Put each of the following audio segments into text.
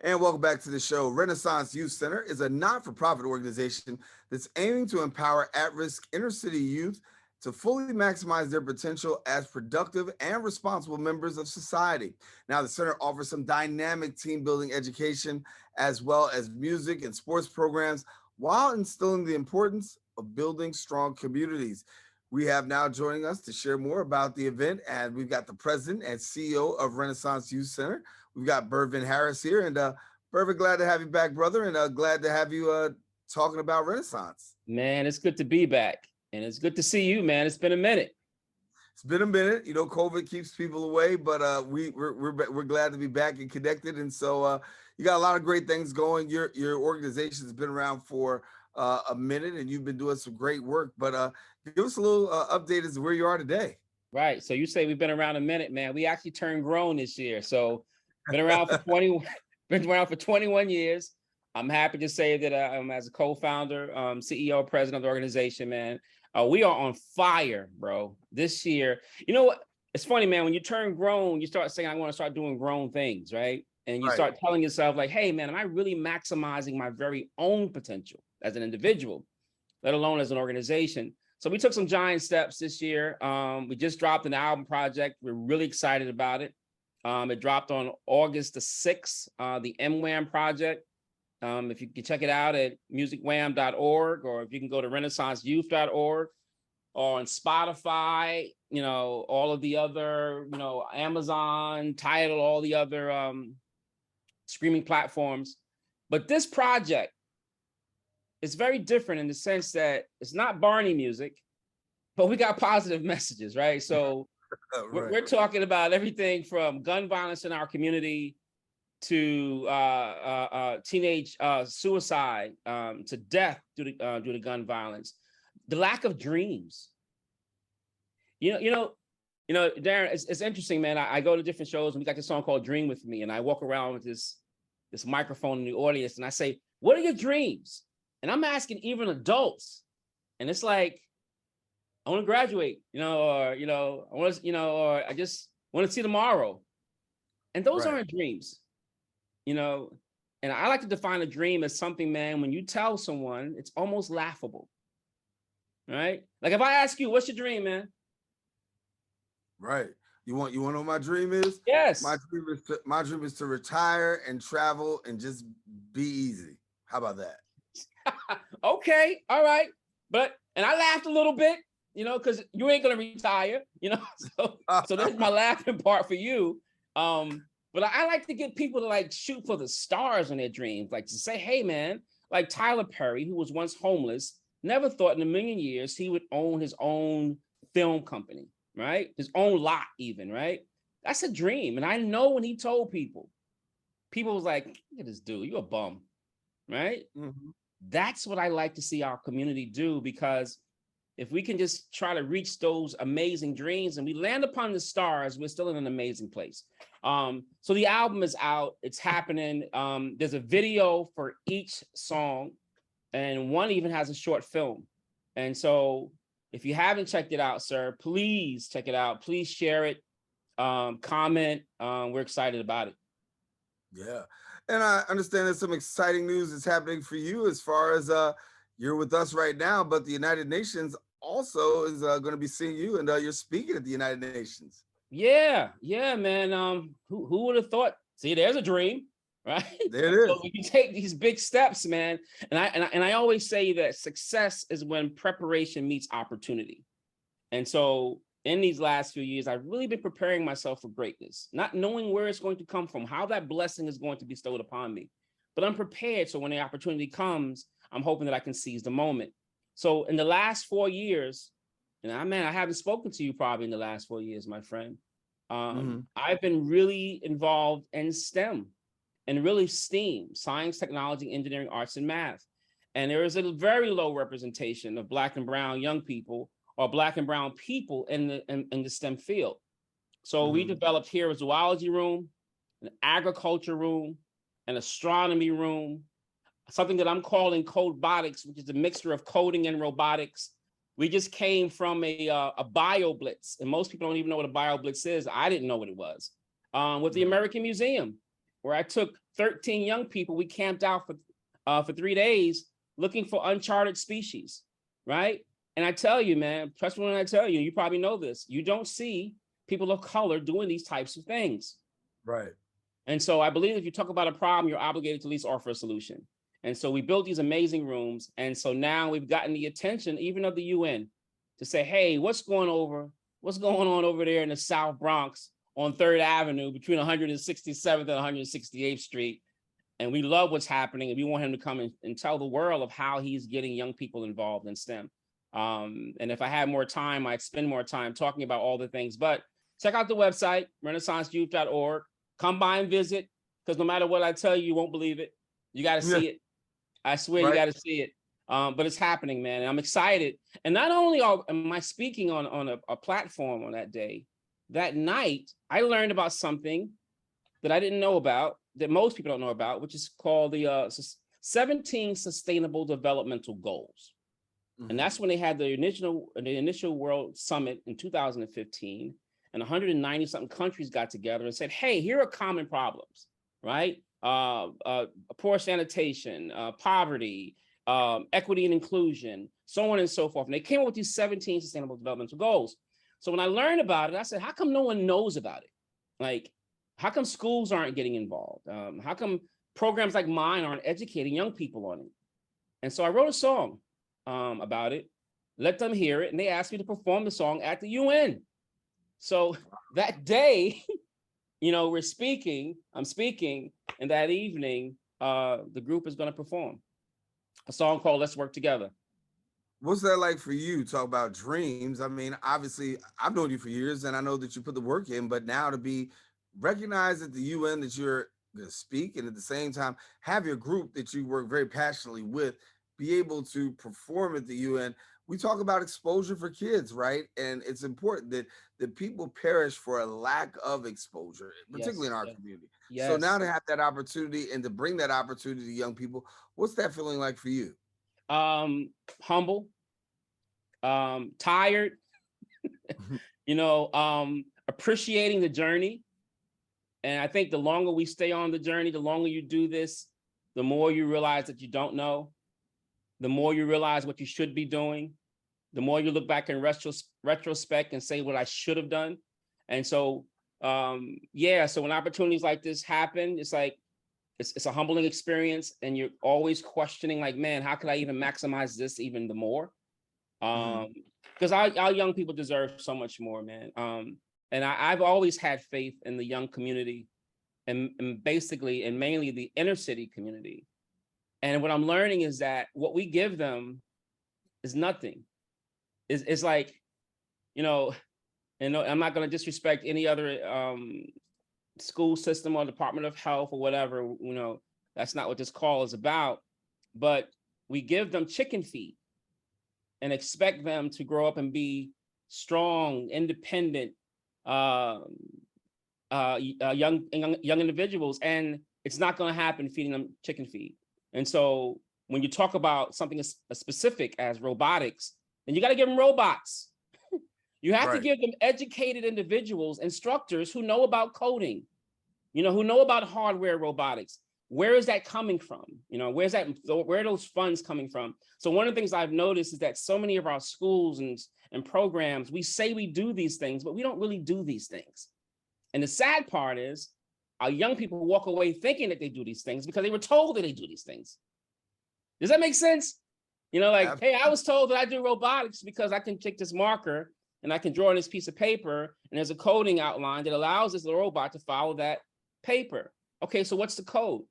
And welcome back to the show. Renaissance Youth Center is a not-for-profit organization that's aiming to empower at-risk inner-city youth to fully maximize their potential as productive and responsible members of society. Now, the center offers some dynamic team-building education as well as music and sports programs while instilling the importance of building strong communities. We have now joining us to share more about the event, and we've got the president and CEO of Renaissance Youth Center. We've got Bervin Harris here, and Bervin, glad to have you back, brother, and glad to have you talking about Renaissance. Man, it's good to be back, and it's good to see you, man. It's been a minute. It's been a minute. You know, COVID keeps people away, but we're glad to be back and connected. And so you got a lot of great things going. Your organization has been around for a minute, and you've been doing some great work. But give us a little update as to where you are today. Right. So you say we've been around a minute, man. We actually turned grown this year. So been around for 21 years. I'm happy to say that I'm as a co-founder, CEO, president of the organization, man. We are on fire, bro. This year, you know what? It's funny, man. When you turn grown, you start saying, I want to start doing grown things, right? And you start telling yourself like, hey, man, am I really maximizing my very own potential as an individual, let alone as an organization? So we took some giant steps this year. We just dropped an album project. We're really excited about it. It dropped on August the 6th, the MWAM project. If you can check it out at musicwham.org, or if you can go to renaissanceyouth.org, or on Spotify, you know, all of the other, you know, Amazon, Tidal, all the other streaming platforms. But this project is very different in the sense that it's not Barney music, but we got positive messages, right? So we're talking about everything from gun violence in our community to teenage suicide, to death due to gun violence, the lack of dreams. You know, Daren, it's interesting, man. I go to different shows and we got this song called "Dream with Me," and I walk around with this microphone in the audience, and I say, "What are your dreams?" And I'm asking even adults, and it's like, I want to graduate, or I want to, or I just want to see tomorrow, and those aren't dreams. And I like to define a dream as something, man, when you tell someone, it's almost laughable, right? Like if I ask you, what's your dream, man? Right. You want to know what my dream is? Yes. My dream is to retire and travel and just be easy. How about that? Okay. All right. And I laughed a little bit, because you ain't going to retire, so that's my laughing part for you. But I like to get people to like shoot for the stars on their dreams, like to say, hey, man, like Tyler Perry, who was once homeless, never thought in a million years he would own his own film company, right? His own lot even, right? That's a dream. And I know when he told people was like, look at this dude, you a bum, right? Mm-hmm. That's what I like to see our community do, because if we can just try to reach those amazing dreams and we land upon the stars, we're still in an amazing place. So the album is out, it's happening. There's a video for each song, and one even has a short film. And so if you haven't checked it out, sir, please check it out. Please share it, comment. We're excited about it. Yeah. And I understand there's some exciting news that's happening for you as far as you're with us right now, but the United Nations also is going to be seeing you, and you're speaking at the United Nations. Yeah, man. Who would have thought? See, there's a dream, right? There it is. So you take these big steps, man. And I always say that success is when preparation meets opportunity. And so in these last few years, I've really been preparing myself for greatness, not knowing where it's going to come from, how that blessing is going to be bestowed upon me. But I'm prepared, so when the opportunity comes, I'm hoping that I can seize the moment. So in the last 4 years, and I haven't spoken to you probably in the last 4 years, my friend. I've been really involved in STEM and really STEAM, science, technology, engineering, arts, and math. And there is a very low representation of Black and brown young people or Black and brown people in the STEM field. So we developed here a zoology room, an agriculture room, an astronomy room, something that I'm calling Codebotics, which is a mixture of coding and robotics. We just came from a bio blitz, and most people don't even know what a bio blitz is. I didn't know what it was. With the American Museum, where I took 13 young people. We camped out for 3 days looking for uncharted species, right? And I tell you, man, trust me when I tell you, you probably know this, you don't see people of color doing these types of things. Right. And so I believe if you talk about a problem, you're obligated to at least offer a solution. And so we built these amazing rooms. And so now we've gotten the attention even of the UN to say, hey, what's going on over there in the South Bronx on 3rd Avenue between 167th and 168th Street? And we love what's happening. And we want him to come and tell the world of how he's getting young people involved in STEM. And if I had more time, I'd spend more time talking about all the things. But check out the website, renaissanceyouth.org. Come by and visit, because no matter what I tell you, you won't believe it. You got to see it. I swear, you got to see it. But it's happening, man. And I'm excited. And not only am I speaking on a platform on that day, that night, I learned about something that I didn't know about, that most people don't know about, which is called the 17 Sustainable Developmental Goals. Mm-hmm. And that's when they had the initial World Summit in 2015. And 190 something countries got together and said, hey, here are common problems, right? Poor sanitation, poverty, equity and inclusion, so on and so forth. And they came up with these 17 sustainable developmental goals. So when I learned about it, I said, how come no one knows about it? Like, how come schools aren't getting involved? How come programs like mine aren't educating young people on it? And so I wrote a song about it, let them hear it. And they asked me to perform the song at the UN. So that day, I'm speaking, and that evening, the group is going to perform a song called Let's Work Together. What's that like for you? Talk about dreams. I mean, obviously, I've known you for years, and I know that you put the work in, but now to be recognized at the UN that you're going to speak, and at the same time, have your group that you work very passionately with be able to perform at the UN. We talk about exposure for kids, right? And it's important that people perish for a lack of exposure, particularly in our community. Yes. So now to have that opportunity and to bring that opportunity to young people, what's that feeling like for you? Humble, tired, appreciating the journey. And I think the longer we stay on the journey, the longer you do this, the more you realize that you don't know, the more you realize what you should be doing, the more you look back in retrospect and say what I should have done. And so, so when opportunities like this happen, it's like, it's a humbling experience, and you're always questioning, like, man, how could I even maximize this even the more? Because our young people deserve so much more, man. And I've always had faith in the young community, and basically, and mainly the inner city community. And what I'm learning is that what we give them is nothing. It's like, and I'm not going to disrespect any other school system or Department of Health or whatever, that's not what this call is about. But we give them chicken feed and expect them to grow up and be strong, independent, young individuals. And it's not going to happen feeding them chicken feed. And so when you talk about something as specific as robotics, then you got to give them robots. You have to give them educated individuals, instructors who know about coding, who know about hardware robotics. Where is that coming from? Where are those funds coming from? So one of the things I've noticed is that so many of our schools and programs, we say we do these things, but we don't really do these things. And the sad part is our young people walk away thinking that they do these things because they were told that they do these things. Does that make sense? Hey, I was told that I do robotics because I can take this marker and I can draw on this piece of paper, and there's a coding outline that allows this little robot to follow that paper. Okay, so what's the code?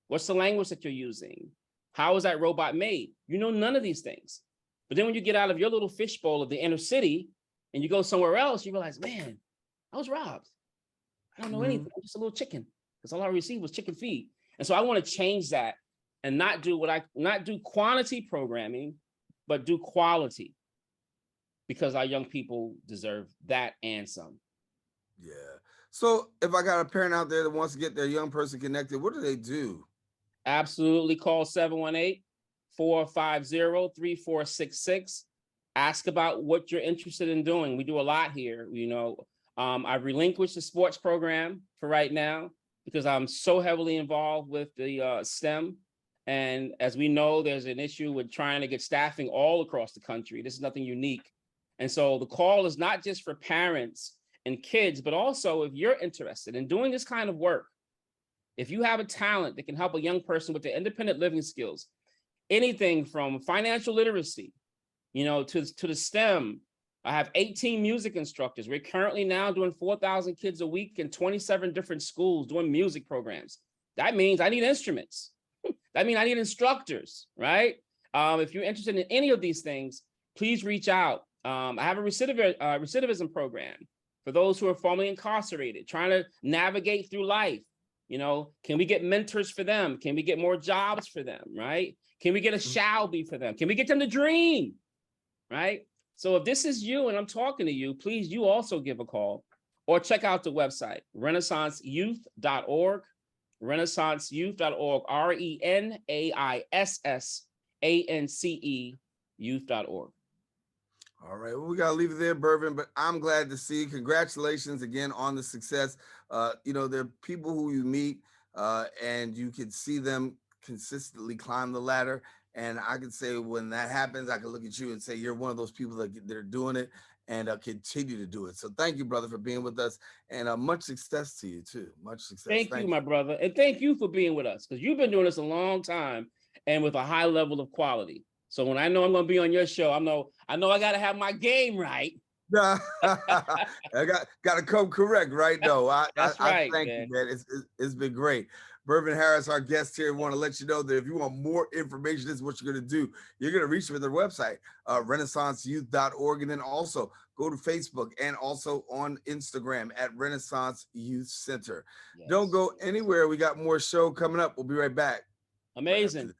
What's the language that you're using? How is that robot made? None of these things. But then when you get out of your little fishbowl of the inner city and you go somewhere else, you realize, man, I was robbed. I don't know anything. I'm just a little chicken, because all I received was chicken feed. And so I want to change that and not do quantity programming, but do quality, because our young people deserve that and some. Yeah. So if I got a parent out there that wants to get their young person connected, what do they do? Absolutely. Call 718-450-3466. Ask about what you're interested in doing. We do a lot here. I've relinquished the sports program for right now. because I'm so heavily involved with the STEM. And as we know, there's an issue with trying to get staffing all across the country. This is nothing unique. And so the call is not just for parents and kids, but also if you're interested in doing this kind of work, if you have a talent that can help a young person with their independent living skills, anything from financial literacy, to the STEM. I have 18 music instructors. We're currently now doing 4,000 kids a week in 27 different schools doing music programs. That means I need instruments. That means I need instructors, right? If you're interested in any of these things, please reach out. I have a recidivism program for those who are formerly incarcerated, trying to navigate through life. Can we get mentors for them? Can we get more jobs for them, right? Can we get a shall be for them? Can we get them to dream, right? So if this is you and I'm talking to you, please, you also give a call or check out the website, renaissanceyouth.org, renaissanceyouth.org, RENAISSANCE youth.org. All right, well, we got to leave it there, Bervin, but I'm glad to see. Congratulations again on the success. There are people who you meet and you can see them consistently climb the ladder. And I can say when that happens, I can look at you and say, you're one of those people that are doing it and continue to do it. So thank you, brother, for being with us, and much success to you too. Much success. Thank you, my brother. And thank you for being with us, because you've been doing this a long time and with a high level of quality. So when I know I'm going to be on your show, I know I got to have my game right. I got to come correct, right? No, That's right. I thank you, man. It's been great. Bervin Harris, our guest here, want to let you know that if you want more information, this is what you're going to do. You're going to reach them at their website, renaissanceyouth.org, and then also go to Facebook and also on Instagram at Renaissance Youth Center. Yes. Don't go anywhere. We got more show coming up. We'll be right back. Amazing.